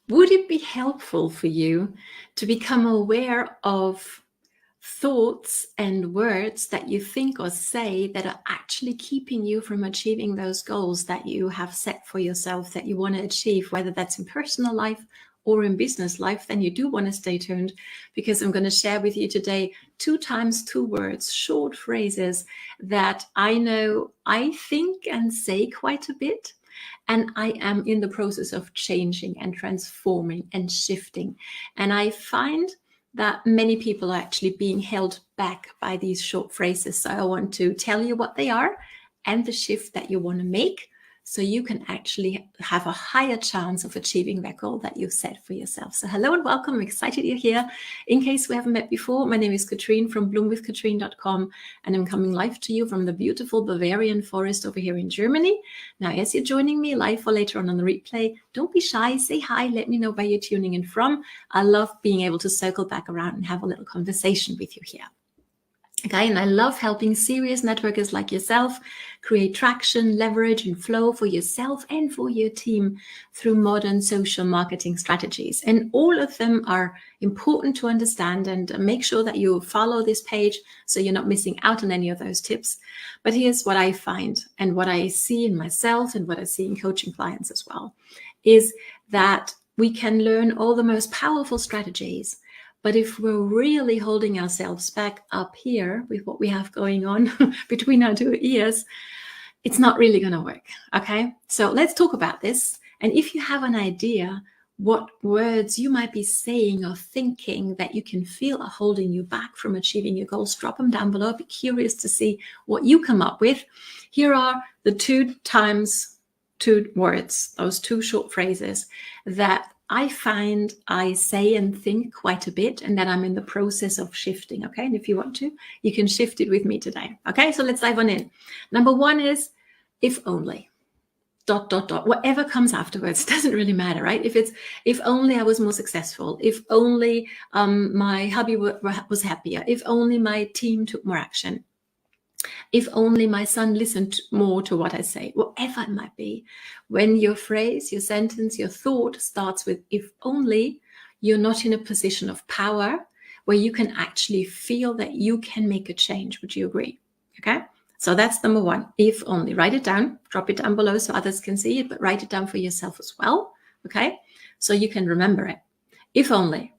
would it be helpful for you to become aware of thoughts and words that you think or say that are actually keeping you from achieving those goals that you have set for yourself, that you want to achieve, whether that's in personal life or in business life? Then you do want to stay tuned, because I'm going to share with you today 2 times 2 words, short phrases that I know I think and say quite a bit. And I am in the process of changing and transforming and shifting. And I find that many people are actually being held back by these short phrases. So I want to tell you what they are and the shift that you want to make, so you can actually have a higher chance of achieving that goal that you've set for yourself. So hello and welcome. I'm excited you're here. In case we haven't met before, my name is Katrin from bloomwithkatrin.com, and I'm coming live to you from the beautiful Bavarian forest over here in Germany. Now, as you're joining me live or later on the replay, don't be shy, say hi, let me know where you're tuning in from. I love being able to circle back around and have a little conversation with you here. Okay, and I love helping serious networkers like yourself create traction, leverage, and flow for yourself and for your team through modern social marketing strategies. And all of them are important to understand, and make sure that you follow this page so you're not missing out on any of those tips. But here's what I find, and what I see in myself and what I see in coaching clients as well, is that we can learn all the most powerful strategies. But if we're really holding ourselves back up here with what we have going on between our 2 ears, it's not really going to work. Okay, so let's talk about this. And if you have an idea what words you might be saying or thinking that you can feel are holding you back from achieving your goals, drop them down below. I'd be curious to see what you come up with. Here are the 2 times 2 words, those 2 short phrases that I find I say and think quite a bit, and that I'm in the process of shifting. Okay, and if you want to, you can shift it with me today. Okay, so let's dive on in. Number 1 is if only. ... Whatever comes afterwards doesn't really matter, right? If it's if only I was more successful, if only my hubby was happier, if only my team took more action, if only my son listened more to what I say, whatever it might be. When your phrase, your sentence, your thought starts with if only, you're not in a position of power where you can actually feel that you can make a change. Would you agree? Okay, so that's number 1, if only. Write it down, drop it down below so others can see it, but write it down for yourself as well. Okay, so you can remember it. If only.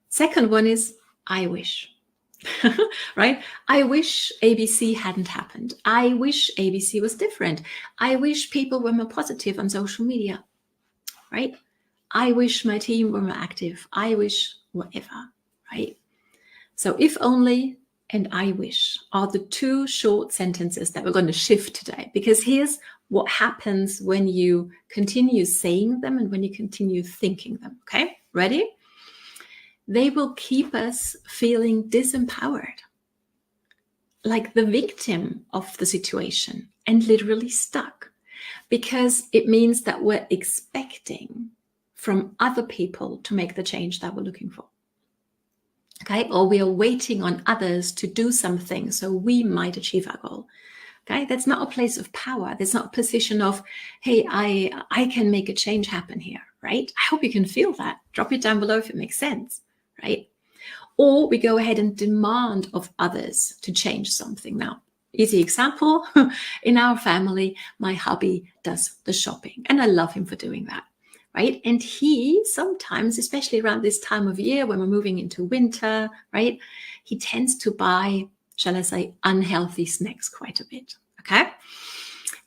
Second one is I wish. Right? I wish ABC hadn't happened. I wish ABC was different. I wish people were more positive on social media. Right? I wish my team were more active. I wish whatever. Right? So if only and I wish are the 2 short sentences that we're going to shift today, because here's what happens when you continue saying them and when you continue thinking them. Okay? Ready? They will keep us feeling disempowered, like the victim of the situation, and literally stuck, because it means that we're expecting from other people to make the change that we're looking for. Okay, or we are waiting on others to do something so we might achieve our goal. Okay, that's not a place of power. There's not a position of, hey, I can make a change happen here, right? I hope you can feel that. Drop it down below if it makes sense. Right? Or we go ahead and demand of others to change something. Now, easy example, in our family, my hubby does the shopping, and I love him for doing that, right? And he sometimes, especially around this time of year when we're moving into winter, right, he tends to buy, shall I say, unhealthy snacks quite a bit, okay?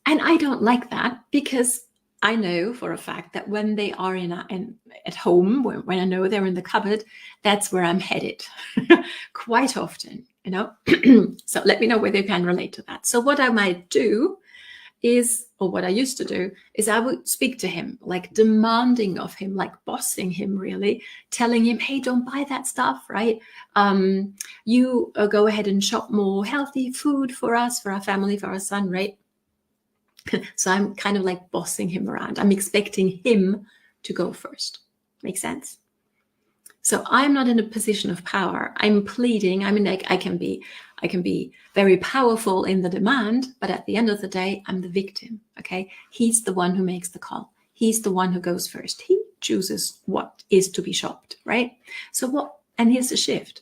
And I don't like that, because I know for a fact that when they are at home, when I know they're in the cupboard, that's where I'm headed quite often, you know. So let me know whether you can relate to that. So what I might do is, or what I used to do, is I would speak to him, like demanding of him, like bossing him really, telling him, hey, don't buy that stuff, right? You go ahead and shop more healthy food for us, for our family, for our son, right? So I'm kind of like bossing him around. I'm expecting him to go first. Make sense? So I'm not in a position of power. I'm pleading. I mean, like I can be very powerful in the demand, but at the end of the day, I'm the victim. Okay, he's the one who makes the call. He's the one who goes first. He chooses what is to be shopped, right? So what, and here's the shift.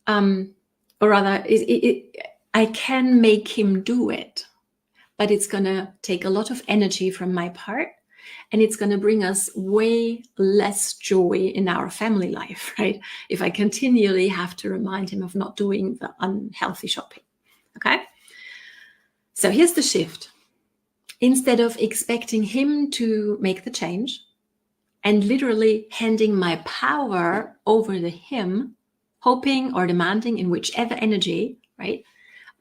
Or rather, I can make him do it, but it's going to take a lot of energy from my part, and it's going to bring us way less joy in our family life, right? If I continually have to remind him of not doing the unhealthy shopping, okay? So here's the shift. Instead of expecting him to make the change and literally handing my power over to him, hoping or demanding in whichever energy, right?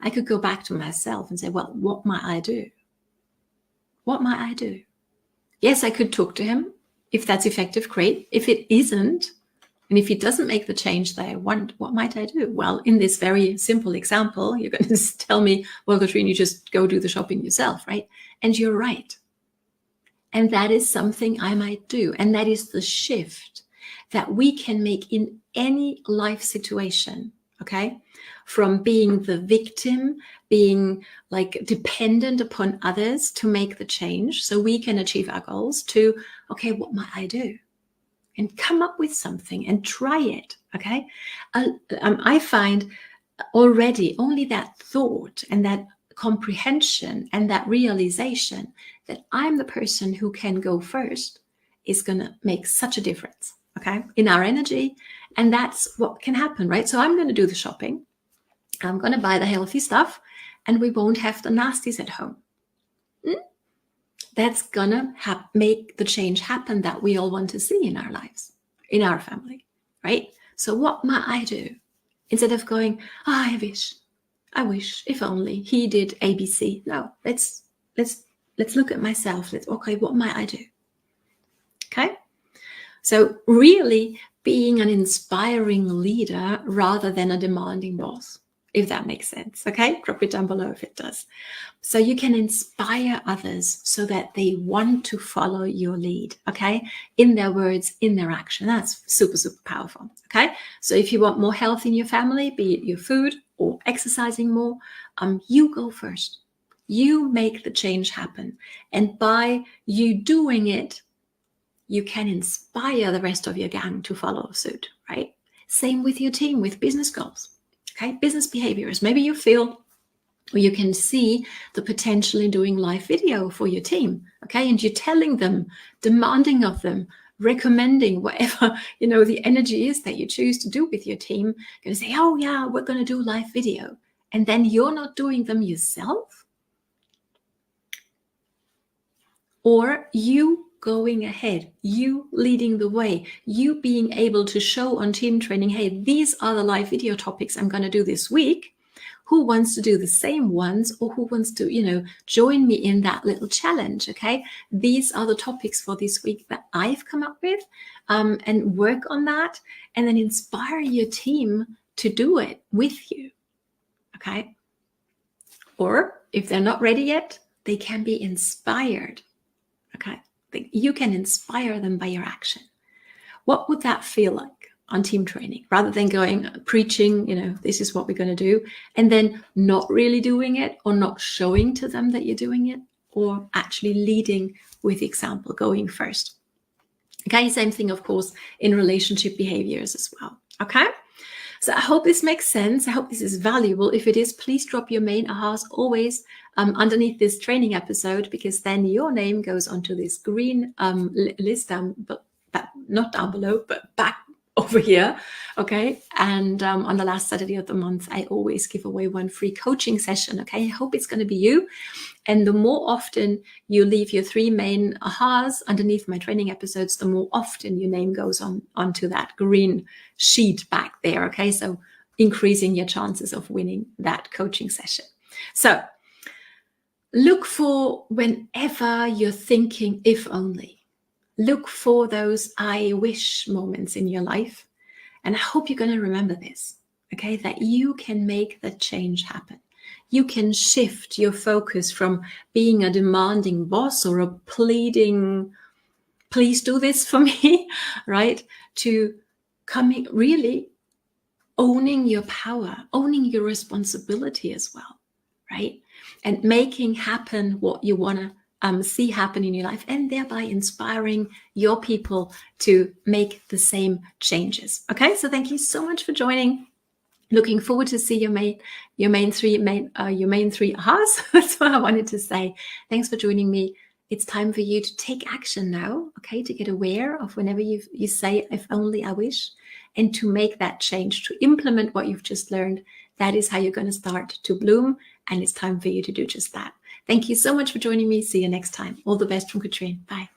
I could go back to myself and say, well, what might I do? What might I do? Yes, I could talk to him. If that's effective, great. If it isn't, and if he doesn't make the change that I want, what might I do? Well, in this very simple example, you're going to tell me, well, Katrin, you just go do the shopping yourself, right? And you're right. And that is something I might do. And that is the shift that we can make in any life situation, okay? From being the victim, being like dependent upon others to make the change so we can achieve our goals, to, okay, what might I do? And come up with something and try it, okay? I find already only that thought and that comprehension and that realization that I'm the person who can go first is going to make such a difference, okay, in our energy. And that's what can happen, right? So I'm going to do the shopping. I'm going to buy the healthy stuff, and we won't have the nasties at home. That's going to make the change happen that we all want to see in our lives, in our family, right? So what might I do? Instead of going, oh, I wish, if only he did ABC. No, let's look at myself. Okay, what might I do? Okay. So really being an inspiring leader rather than a demanding boss, if that makes sense. Okay, drop it down below if it does. So you can inspire others so that they want to follow your lead, okay, in their words, in their action. That's super, super powerful, okay? So if you want more health in your family, be it your food or exercising more, you go first. You make the change happen. And by you doing it, you can inspire the rest of your gang to follow suit, right? Same with your team, with business goals, okay? Business behaviors. Maybe you feel, or you can see the potential in doing live video for your team, okay? And you're telling them, demanding of them, recommending whatever, the energy is that you choose to do with your team. You're going to say, oh yeah, we're going to do live video. And then you're not doing them yourself. Or you going ahead, you leading the way, you being able to show on team training, hey, these are the live video topics I'm going to do this week. Who wants to do the same ones, or who wants to, join me in that little challenge, okay? These are the topics for this week that I've come up with, and work on that, and then inspire your team to do it with you, okay? Or if they're not ready yet, they can be inspired, okay? You can inspire them by your action. What would that feel like on team training, rather than going preaching, this is what we're going to do, and then not really doing it, or not showing to them that you're doing it, or actually leading with example, going first. Okay, same thing, of course, in relationship behaviors as well. Okay, so I hope this makes sense. I hope this is valuable. If it is, please drop your main ahas always underneath this training episode, because then your name goes onto this green list down, but not down below, but back over here, okay? And on the last Saturday of the month, I always give away one free coaching session, okay? I hope it's going to be you. And the more often you leave your 3 main ahas underneath my training episodes, the more often your name goes onto that green sheet back there, okay? So increasing your chances of winning that coaching session. So look for, whenever you're thinking, if only, look for those I wish moments in your life. And I hope you're going to remember this, okay? That you can make the change happen. You can shift your focus from being a demanding boss or a pleading, please do this for me, right? To coming, really owning your power, owning your responsibility as well, right? And making happen what you want to see happen in your life, and thereby inspiring your people to make the same changes. Okay, so thank you so much for joining. Looking forward to see your main three ahas. That's what I wanted to say. Thanks for joining me. It's time for you to take action now, okay, to get aware of whenever you say, if only I wish, and to make that change, to implement what you've just learned. That is how you're going to start to bloom, and it's time for you to do just that. Thank you so much for joining me. See you next time. All the best from Katrin. Bye.